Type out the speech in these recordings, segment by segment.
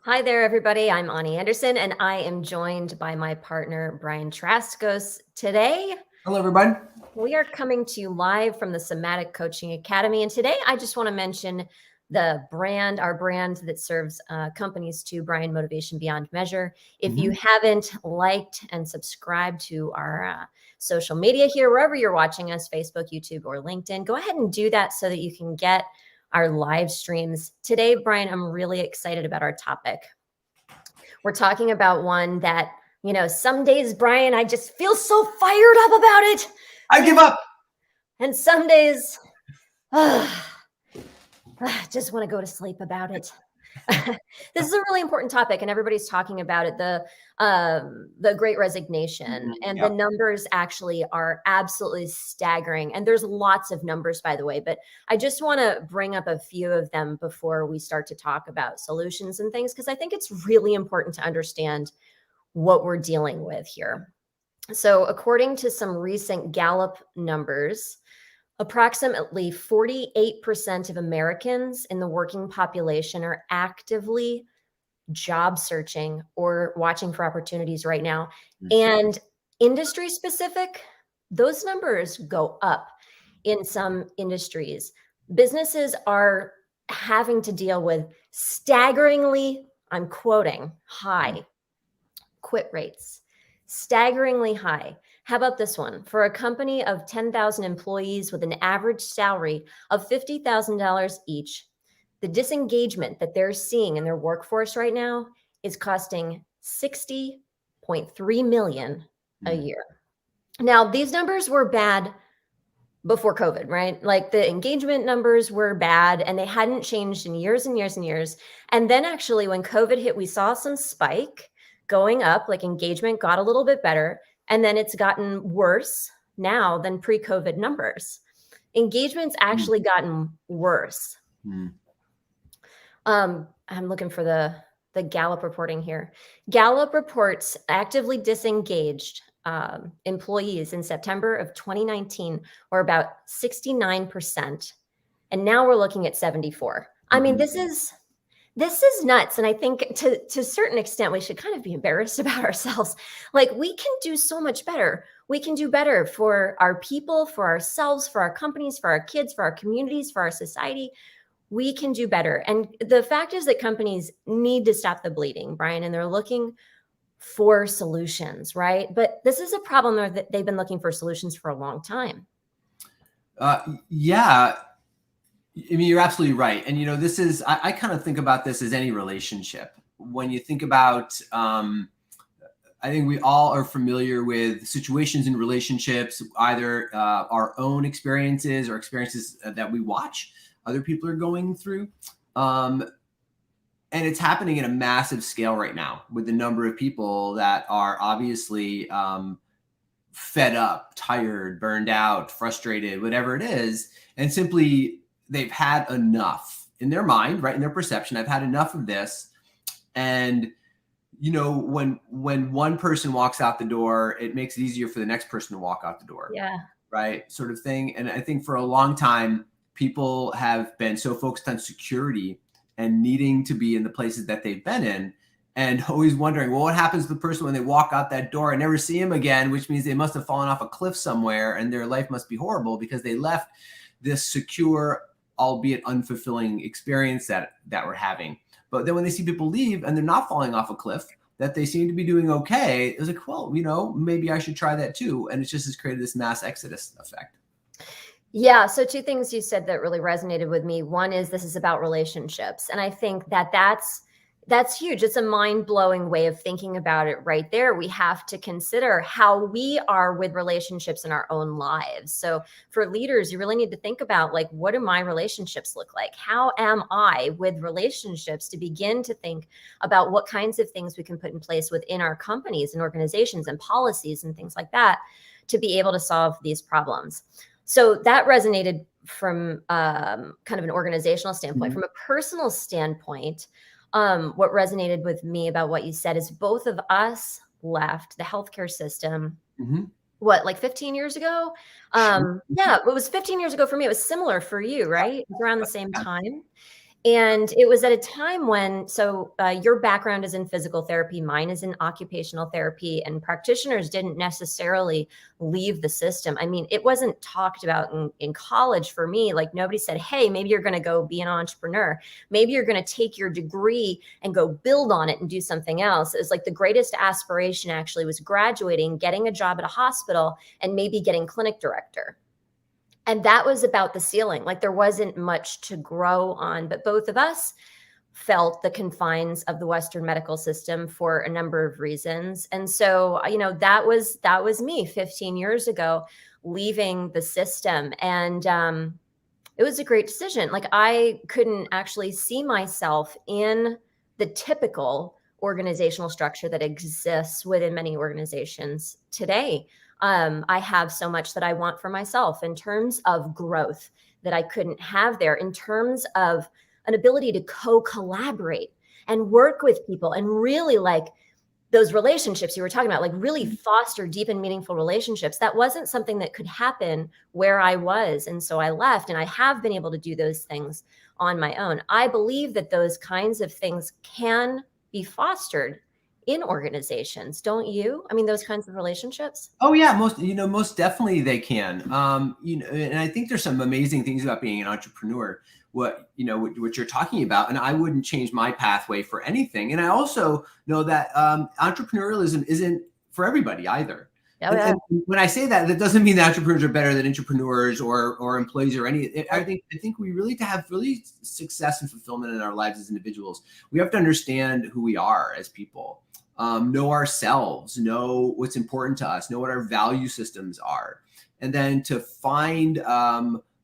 Hi there, everybody. I'm Ani Anderson, and I am joined by my partner, Brian Traskos. Today, Hello, everybody. we are coming to you live from the Somatic Coaching Academy. And today, I just want to mention our brand that serves companies to Brian Motivation Beyond Measure. If you haven't liked and subscribed to our social media here, wherever you're watching us, Facebook, YouTube, or LinkedIn, go ahead and do that so that you can get our live streams. Today, Brian, I'm really excited about our topic. We're talking about one that, some days, Brian, I just feel so fired up about it. I give up. And some days, just want to go to sleep about it. This is a really important topic, and everybody's talking about it. The Great Resignation, and the numbers actually are absolutely staggering. And there's lots of numbers, by the way, but I just want to bring up a few of them before we start to talk about solutions and things, because I think it's really important to understand what we're dealing with here. So, according to some recent Gallup numbers, approximately 48% of Americans in the working population are actively job searching or watching for opportunities right now. And industry specific, those numbers go up in some industries. Businesses are having to deal with staggeringly, I'm quoting, high quit rates, staggeringly high. How about this one? For a company of 10,000 employees with an average salary of $50,000 each, the disengagement that they're seeing in their workforce right now is costing $60.3 million a year. Now, these numbers were bad before COVID, right? Like the engagement numbers were bad and they hadn't changed in years and years and years. And then actually when COVID hit, we saw some spike going up, like engagement got a little bit better. And then it's gotten worse now than pre-COVID numbers. Engagement's actually gotten worse. I'm looking for the Gallup reporting here. Gallup reports actively disengaged employees in September of 2019 were about 69%. And now we're looking at 74. I mean, this is nuts. And I think to a certain extent, we should kind of be embarrassed about ourselves. Like, we can do so much better. We can do better for our people, for ourselves, for our companies, for our kids, for our communities, for our society. We can do better. And the fact is that companies need to stop the bleeding, Brian, and they're looking for solutions, right? But this is a problem that they've been looking for solutions for a long time. Yeah. I mean, you're absolutely right. And, this is, I kind of think about this as any relationship. When you think about, I think we all are familiar with situations in relationships, either our own experiences or experiences that we watch other people are going through. And it's happening at a massive scale right now with the number of people that are obviously fed up, tired, burned out, frustrated, whatever it is. And simply they've had enough in their mind, right? In their perception, I've had enough of this. And, when one person walks out the door, it makes it easier for the next person to walk out the door. Yeah. Right. Sort of thing. And I think for a long time, people have been so focused on security and needing to be in the places that they've been in and always wondering, well, what happens to the person when they walk out that door and never see him again, which means they must have fallen off a cliff somewhere and their life must be horrible because they left this secure, albeit unfulfilling experience that we're having. But then when they see people leave and they're not falling off a cliff, that they seem to be doing okay, it's like, well, maybe I should try that too. And it's just has created this mass exodus effect. Yeah. So two things you said that really resonated with me. One is this is about relationships. And I think that's huge. It's a mind-blowing way of thinking about it right there. We have to consider how we are with relationships in our own lives. So for leaders, you really need to think about, like, what do my relationships look like? How am I with relationships, to begin to think about what kinds of things we can put in place within our companies and organizations and policies and things like that to be able to solve these problems. So that resonated from kind of an organizational standpoint. From a personal standpoint, what resonated with me about what you said is both of us left the healthcare system, like 15 years ago? Yeah, it was 15 years ago for me. It was similar for you, right? It was around the same time. And it was at a time when, so your background is in physical therapy, mine is in occupational therapy, and practitioners didn't necessarily leave the system. I mean, it wasn't talked about in college for me. Like nobody said, hey, maybe you're going to go be an entrepreneur. Maybe you're going to take your degree and go build on it and do something else. It was like the greatest aspiration actually was graduating, getting a job at a hospital, and maybe getting clinic director. And that was about the ceiling. Like there wasn't much to grow on, but both of us felt the confines of the Western medical system for a number of reasons. And so, that was me 15 years ago, leaving the system. And it was a great decision. Like I couldn't actually see myself in the typical organizational structure that exists within many organizations today. I have so much that I want for myself in terms of growth that I couldn't have there, in terms of an ability to co-collaborate and work with people and really like those relationships you were talking about, like really foster deep and meaningful relationships. That wasn't something that could happen where I was. And so I left, and I have been able to do those things on my own. I believe that those kinds of things can be fostered in organizations, don't you? I mean, those kinds of relationships. Oh yeah, most definitely they can. And I think there's some amazing things about being an entrepreneur. What you're talking about, and I wouldn't change my pathway for anything. And I also know that entrepreneurialism isn't for everybody either. Oh, yeah. And when I say that, that doesn't mean that entrepreneurs are better than entrepreneurs or employees or any. I think we really, to have really success and fulfillment in our lives as individuals, we have to understand who we are as people. Know ourselves, know what's important to us, know what our value systems are, and then to find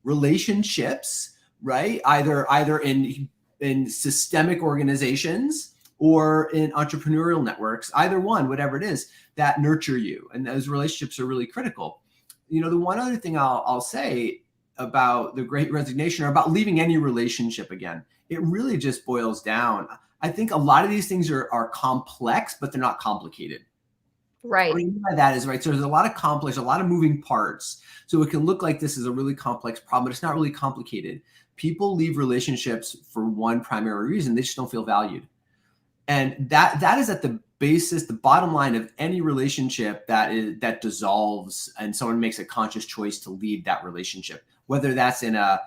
relationships, right? Either in systemic organizations or in entrepreneurial networks, either one, whatever it is, that nurture you, and those relationships are really critical. The one other thing I'll say about the Great Resignation, or about leaving any relationship again, it really just boils down. I think a lot of these things are complex, but they're not complicated. Right. What I mean by that is, right, so there's a lot of a lot of moving parts. So it can look like this is a really complex problem, but it's not really complicated. People leave relationships for one primary reason: they just don't feel valued. And that is at the basis, the bottom line of any relationship that dissolves and someone makes a conscious choice to leave that relationship, whether that's in a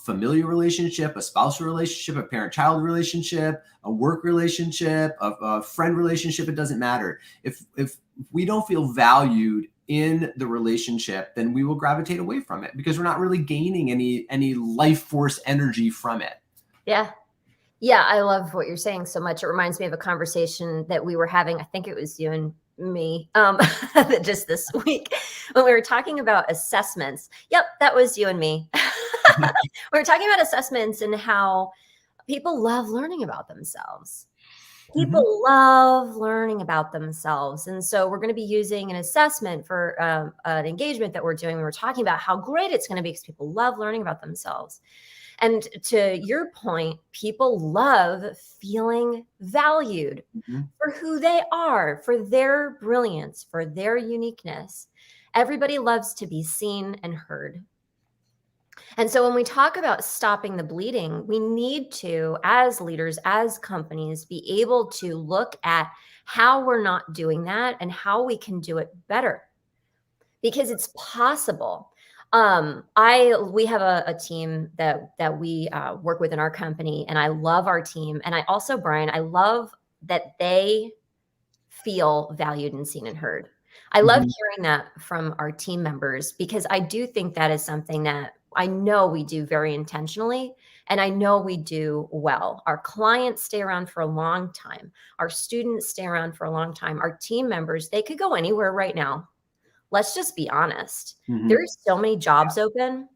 familiar relationship, a spousal relationship, a parent-child relationship, a work relationship, a friend relationship. It doesn't matter. If we don't feel valued in the relationship, then we will gravitate away from it, because we're not really gaining any life force energy from it. Yeah. Yeah, I love what you're saying so much. It reminds me of a conversation that we were having. I think it was you and me just this week, when we were talking about assessments. Yep, that was you and me. We were talking about assessments and how people love learning about themselves. People love learning about themselves. And so we're going to be using an assessment for an engagement that we're doing. We were talking about how great it's going to be because people love learning about themselves. And to your point, people love feeling valued for who they are, for their brilliance, for their uniqueness. Everybody loves to be seen and heard. And so when we talk about stopping the bleeding, we need to, as leaders, as companies, be able to look at how we're not doing that and how we can do it better, because it's possible. We have a team that we work with in our company, and I love our team. And I also, Brian, I love that they feel valued and seen and heard. I love hearing that from our team members, because I do think that is something that I know we do very intentionally, and I know we do well. Our clients stay around for a long time. Our students stay around for a long time. Our team members, they could go anywhere right now. Let's just be honest. There's so many jobs open.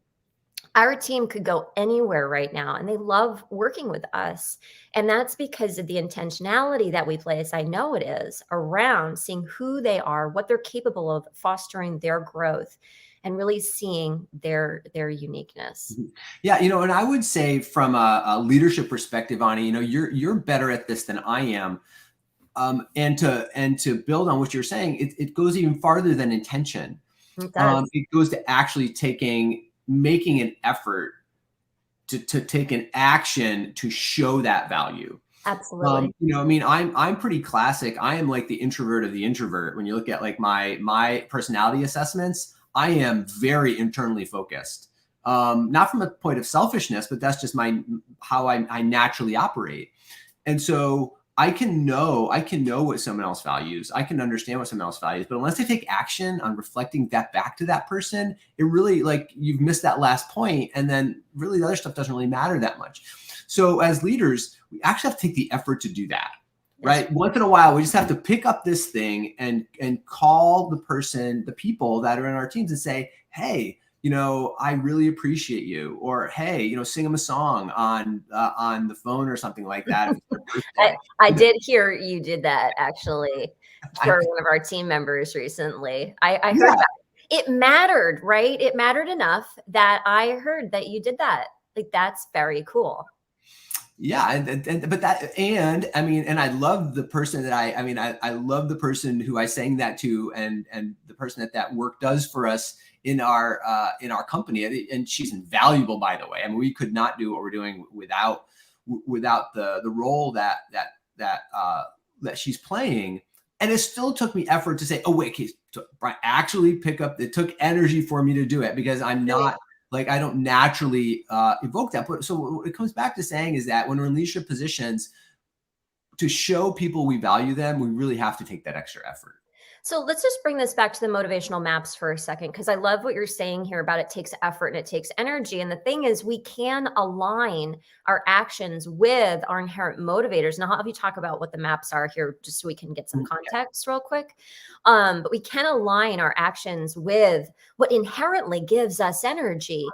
Our team could go anywhere right now, and they love working with us. And that's because of the intentionality that we place, I know it is, around seeing who they are, what they're capable of, fostering their growth, and really seeing their uniqueness. Yeah, and I would say from a leadership perspective, Ani, you're better at this than I am. And to build on what you're saying, it goes even farther than intention. It does. It goes to actually making an effort to take an action to show that value. Absolutely. I mean, I'm pretty classic. I am like the introvert of the introvert. When you look at like my personality assessments, I am very internally focused. Not from a point of selfishness, but that's just how I naturally operate. And so I can know what someone else values. I can understand what someone else values, but unless I take action on reflecting that back to that person, it really, like, you've missed that last point, and then really the other stuff doesn't really matter that much. So as leaders, we actually have to take the effort to do that, right? Once in a while, we just have to pick up this thing and call the people that are in our teams and say, hey, I really appreciate you, or hey, sing them a song on the phone or something like that if it's their birthday. I did hear you did that actually for one of our team members recently. I heard that. It mattered, right? It mattered enough that I heard that you did that. Like, that's very cool. Yeah, and I love the person that I love the person who I sang that to, and the person that work does for us in our company, and she's invaluable, by the way. I mean, we could not do what we're doing without the role that she's playing. And it still took me effort to say, oh wait, okay, so Brian, actually pick up. It took energy for me to do it, because I'm not, like, I don't naturally evoke that. But so what it comes back to saying is that when we're in leadership positions, to show people we value them, we really have to take that extra effort. So let's just bring this back to the motivational maps for a second, because I love what you're saying here about it takes effort and it takes energy. And the thing is, we can align our actions with our inherent motivators. Now, I'll have you talk about what the maps are here, just so we can get some context real quick. But we can align our actions with what inherently gives us energy,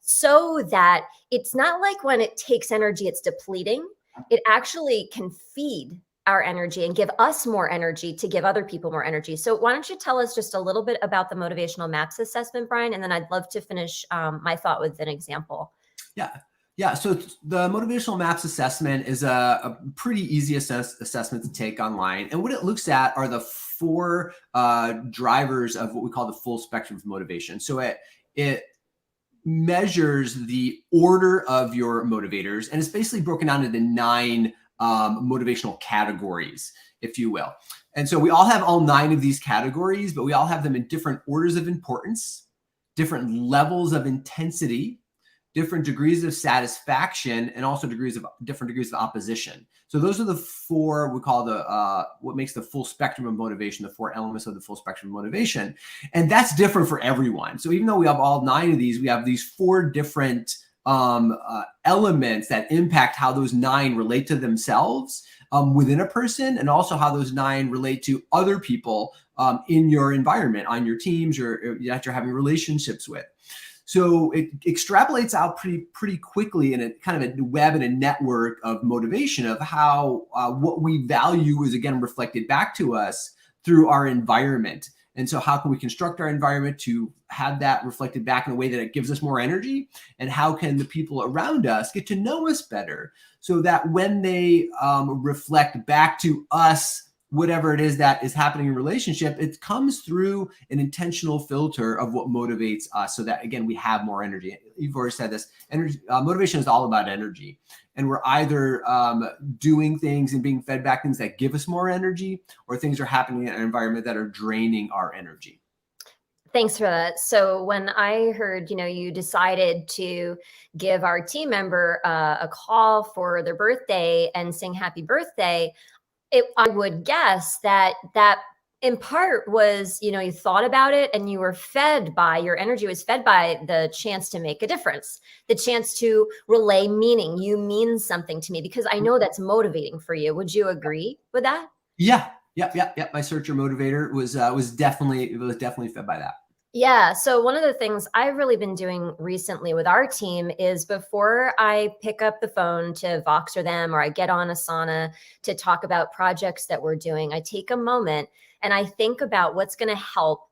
so that it's not like when it takes energy, it's depleting. It actually can feed our energy and give us more energy to give other people more energy. So why don't you tell us just a little bit about the motivational maps assessment, Brian? And then I'd love to finish my thought with an example. Yeah. So the motivational maps assessment is a pretty easy assessment to take online. And what it looks at are the 4 drivers of what we call the full spectrum of motivation. So it measures the order of your motivators, and it's basically broken down into 9 motivational categories, if you will. And so we all have all 9 of these categories, but we all have them in different orders of importance, different levels of intensity, different degrees of satisfaction, and also different degrees of opposition. So those are the 4 we call what makes the full spectrum of motivation, the 4 elements of the full spectrum of motivation. And that's different for everyone. So even though we have all 9 of these, we have these 4 different elements that impact how those 9 relate to themselves within a person, and also how those 9 relate to other people in your environment, on your teams, or that you're having relationships with. So it extrapolates out pretty quickly in a kind of a web and a network of motivation of how what we value is, again, reflected back to us through our environment. And so how can we construct our environment to have that reflected back in a way that it gives us more energy? And how can the people around us get to know us better, so that when they reflect back to us whatever it is that is happening in relationship, it comes through an intentional filter of what motivates us, so that, again, we have more energy. You've already said this. Energy, motivation is all about energy. And we're either doing things and being fed back things that give us more energy, or things are happening in an environment that are draining our energy. Thanks for that. So when I heard, you decided to give our team member a call for their birthday and sing happy birthday, I would guess that in part was, you thought about it, and your energy was fed by the chance to make a difference, the chance to relay meaning. You mean something to me, because I know that's motivating for you. Would you agree with that? Yeah. Yep. My searcher motivator was definitely fed by that. Yeah. So one of the things I've really been doing recently with our team is, before I pick up the phone to Voxer them, or I get on Asana to talk about projects that we're doing, I take a moment and I think about what's going to help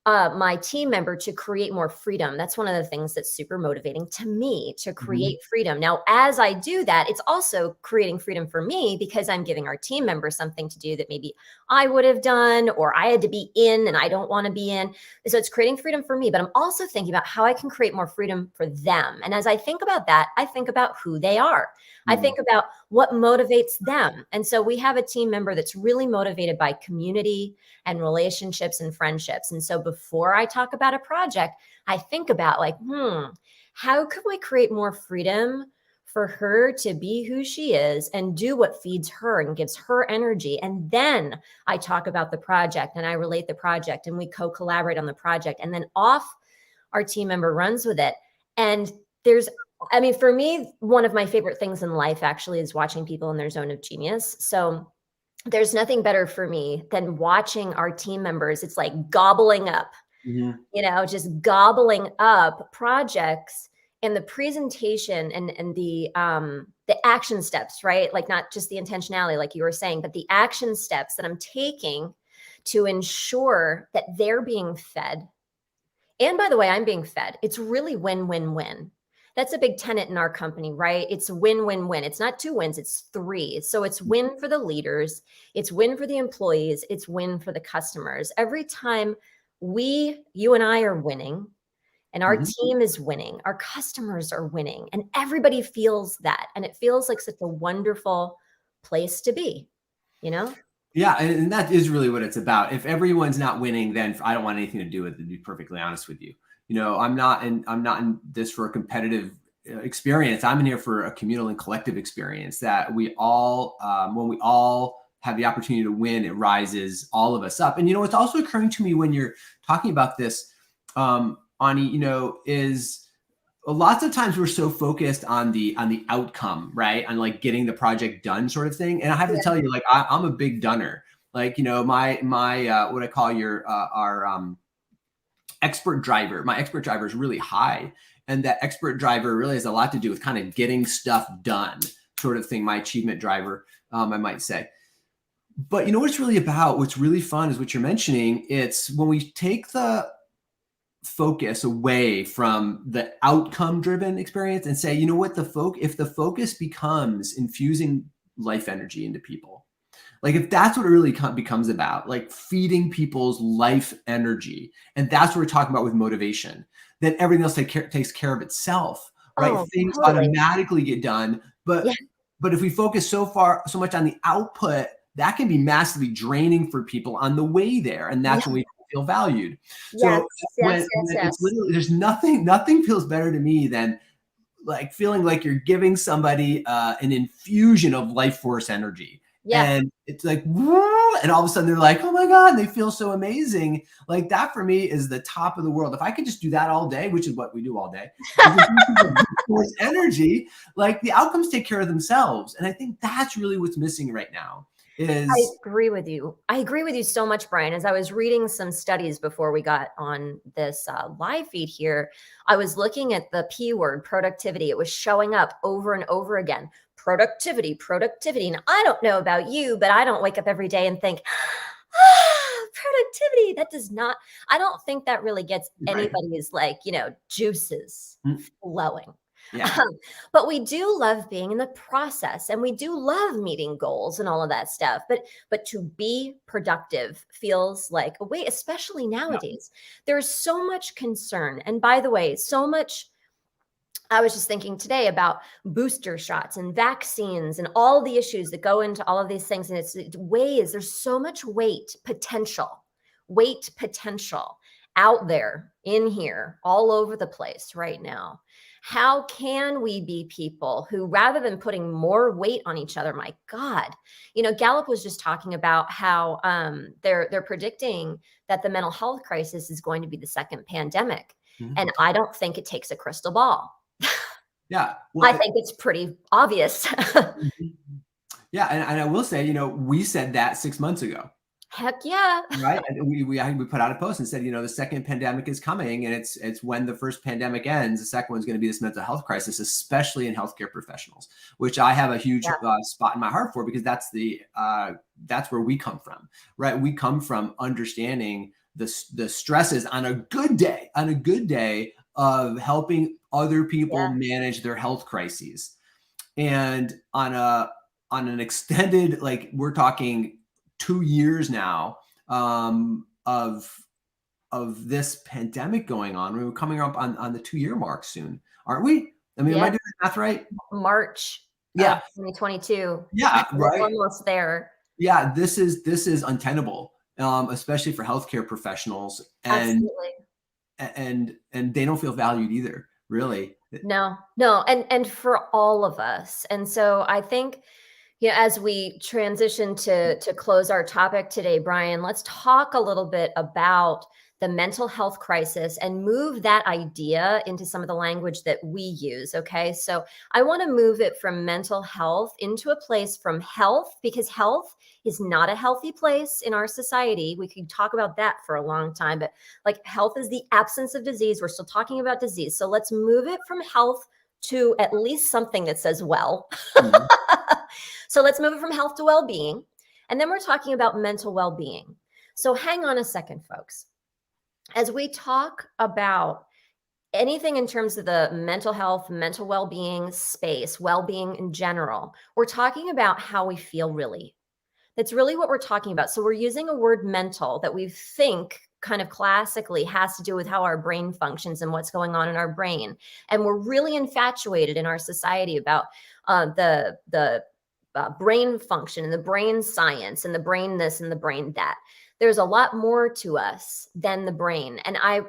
my team member to create more freedom. That's one of the things that's super motivating to me, to create freedom. Now, as I do that, it's also creating freedom for me because I'm giving our team members something to do that maybe I would have done, or I had to be in and I don't want to be in. So it's creating freedom for me, but I'm also thinking about how I can create more freedom for them. And as I think about that, I think about who they are. I think about what motivates them. And so we have a team member that's really motivated by community and relationships and friendships. And so before I talk about a project, I think about like, how can we create more freedom for her to be who she is and do what feeds her and gives her energy? And then I talk about the project and I relate the project and we co-collaborate on the project, and then off our team member runs with it. And for me, one of my favorite things in life actually is watching people in their zone of genius. So there's nothing better for me than watching our team members. It's like gobbling up, just gobbling up projects and the presentation and the action steps, right? Like not just the intentionality, like you were saying, but the action steps that I'm taking to ensure that they're being fed. And by the way, I'm being fed. It's really win-win-win. That's a big tenet in our company, right? It's win-win-win. It's not 2 wins, it's 3. So it's win for the leaders, it's win for the employees, it's win for the customers. Every time you and I are winning, and our team is winning, our customers are winning, and everybody feels that. And it feels like such a wonderful place to be, you know? Yeah, and that is really what it's about. If everyone's not winning, then I don't want anything to do with it, to be perfectly honest with you. I'm not in this for a competitive experience. I'm in here for a communal and collective experience that we all, when we all have the opportunity to win, it rises all of us up. And, what's also occurring to me when you're talking about this, Ani, is lots of times we're so focused on the outcome, right? On like getting the project done sort of thing. And I have to tell you, like, I'm a big dunner. Like, my what I call our expert driver, my expert driver is really high. And that expert driver really has a lot to do with kind of getting stuff done sort of thing. My achievement driver, I might say. But what it's really about, what's really fun is what you're mentioning. It's when we take the focus away from the outcome driven experience and say, what, if the focus becomes infusing life energy into people, like if that's what it really becomes about, like feeding people's life energy, and that's what we're talking about with motivation, then everything else takes care of itself, right? Things Totally. automatically get done. But if we focus so much on the output, that can be massively draining for people on the way there. And that's when we feel valued. So when it's literally, there's nothing feels better to me than like feeling like you're giving somebody an infusion of life force energy. And it's like, and all of a sudden they're like, oh my God, they feel so amazing. Like that for me is the top of the world. If I could just do that all day, which is what we do all day, force energy, like the outcomes take care of themselves. And I think that's really what's missing right now. I agree with you. I agree with you so much, Brian. As I was reading some studies before we got on this live feed here, I was looking at the P word, productivity. It was showing up over and over again. Productivity, productivity. And I don't know about you, but I don't wake up every day and think, productivity. That does not, I don't think that really gets anybody's juices flowing. But we do love being in the process, and we do love meeting goals and all of that stuff. But to be productive feels like a way, especially nowadays. There's so much concern. And by the way, so much. I was just thinking today about booster shots and vaccines and all the issues that go into all of these things. And it's ways, there's so much weight potential out there in here all over the place right now. How can we be people who, rather than putting more weight on each other, my God, Gallup was just talking about how they're predicting that the mental health crisis is going to be the second pandemic. And I don't think it takes a crystal ball. I think it's pretty obvious. Yeah. And I will say, we said that 6 months ago. Heck yeah. Right. And we put out a post and said, the second pandemic is coming, and it's when the first pandemic ends, the second one's going to be this mental health crisis, especially in healthcare professionals, which I have a huge spot in my heart for, because that's where we come from, right? We come from understanding the stresses on a good day of helping other people Yeah. manage their health crises. And on an extended, like we're talking 2 years now, of this pandemic going on. We're coming up on the 2-year mark soon, aren't we? I mean, am I Yeah. doing the math right? March Yeah. of 2022. Yeah, We're right. almost there. Yeah, this is untenable, especially for healthcare professionals, Absolutely. and they don't feel valued either, really. No, no, and for all of us. And so I think, as we transition to close our topic today, Brian, let's talk a little bit about the mental health crisis and move that idea into some of the language that we use. Okay. So I want to move it from mental health into a place from health, because health is not a healthy place in our society. We could talk about that for a long time, but like health is the absence of disease. We're still talking about disease. So let's move it from health to at least something that says well. Mhm. So let's move it from health to well being. And then we're talking about mental well being. So hang on a second, folks. As we talk about anything in terms of the mental health, mental well being space, well being in general, we're talking about how we feel really. That's really what we're talking about. So we're using a word mental that we think kind of classically has to do with how our brain functions and what's going on in our brain. And we're really infatuated in our society about the brain function and the brain science and the brain this and the brain that. There's a lot more to us than the brain. And I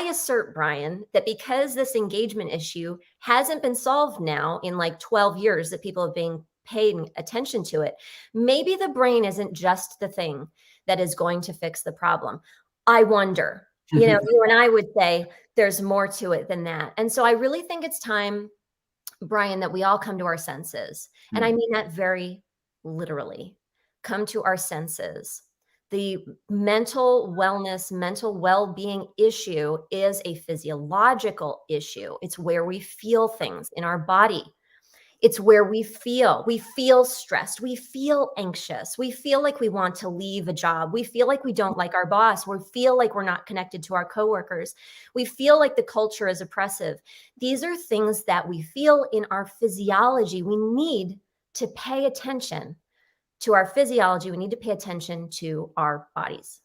assert, Brian, that because this engagement issue hasn't been solved now in like 12 years that people have been paying attention to it, maybe the brain isn't just the thing that is going to fix the problem. I wonder. You and I would say there's more to it than that. And so I really think it's time, Brian, that we all come to our senses. And I Mm. mean that very literally. Come to our senses. The mental wellness, mental well being issue is a physiological issue. It's where we feel things in our body. It's where we feel stressed, we feel anxious, we feel like we want to leave a job, we feel like we don't like our boss, we feel like we're not connected to our coworkers, we feel like the culture is oppressive. These are things that we feel in our physiology. We need to pay attention to our physiology. We need to pay attention to our bodies.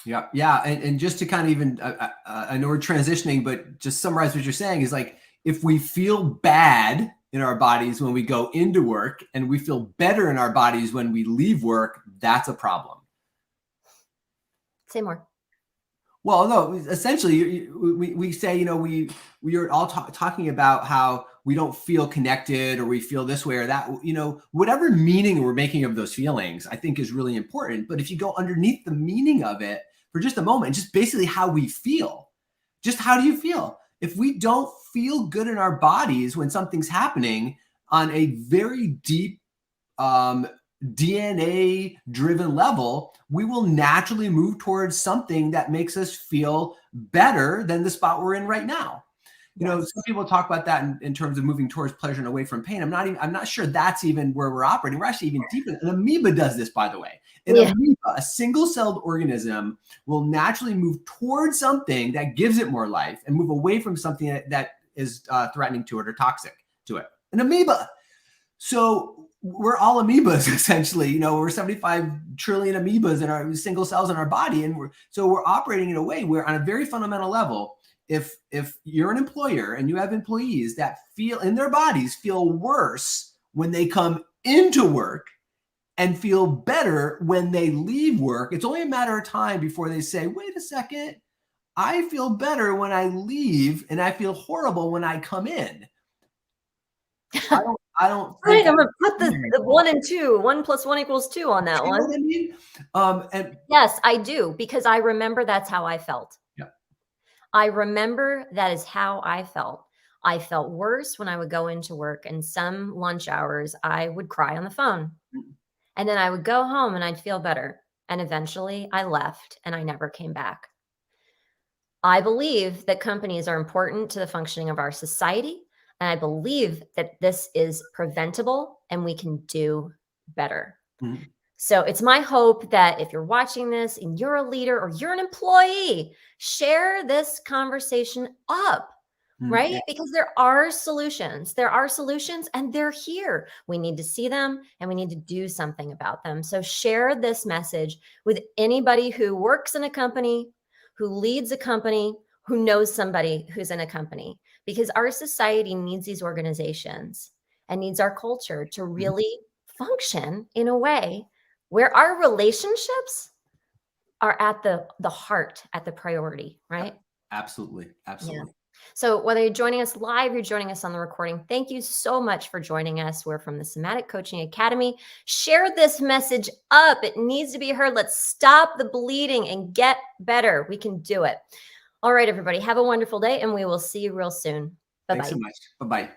Yeah, yeah, and just to kind of even, I know we're transitioning, but just summarize what you're saying is like, if we feel bad in our bodies when we go into work and we feel better in our bodies when we leave work, that's a problem. Say more. Well, no, essentially, we say, we are all talking about how we don't feel connected or we feel this way or that, whatever meaning we're making of those feelings, I think is really important. But if you go underneath the meaning of it for just a moment, just basically how we feel, just how do you feel? If we don't feel good in our bodies when something's happening on a very deep, DNA driven level, we will naturally move towards something that makes us feel better than the spot we're in right now. Yes. Some people talk about that in terms of moving towards pleasure and away from pain. I'm not sure that's even where we're operating. We're actually even deeper. An amoeba does this, by the way. An Yeah. amoeba, a single-celled organism, will naturally move towards something that gives it more life and move away from something that is threatening to it or toxic to it. An amoeba. So we're all amoebas essentially. We're 75 trillion amoebas in our single cells in our body, and we're operating in a way where, on a very fundamental level, if you're an employer and you have employees that feel in their bodies feel worse when they come into work and feel better when they leave work, it's only a matter of time before they say, wait a second, I feel better when I leave and I feel horrible when I come in. I don't think Right, I'm gonna put the 1 and 2, 1 plus 1 equals 2 on that you know one. what I mean? And Yes, I do, because I remember that's how I felt. yeah. I remember that is how I felt. I felt worse when I would go into work, and some lunch hours, I would cry on the phone. And then I would go home and I'd feel better. And eventually I left and I never came back. I believe that companies are important to the functioning of our society. And I believe that this is preventable and we can do better. Mhm. So it's my hope that if you're watching this and you're a leader or you're an employee, share this conversation up, right? Yeah. Because there are solutions. There are solutions and they're here. We need to see them and we need to do something about them. So share this message with anybody who works in a company, who leads a company, who knows somebody who's in a company, because our society needs these organizations and needs our culture to Mhm. really function in a way where our relationships are at the heart, at the priority, right? Absolutely. Yeah. Absolutely. So whether you're joining us live, you're joining us on the recording, thank you so much for joining us. We're from the Somatic Coaching Academy. Share this message up. It needs to be heard. Let's stop the bleeding and get better. We can do it. All right, everybody, have a wonderful day, and we will see you real soon. Thanks so Bye-bye. much. Bye bye.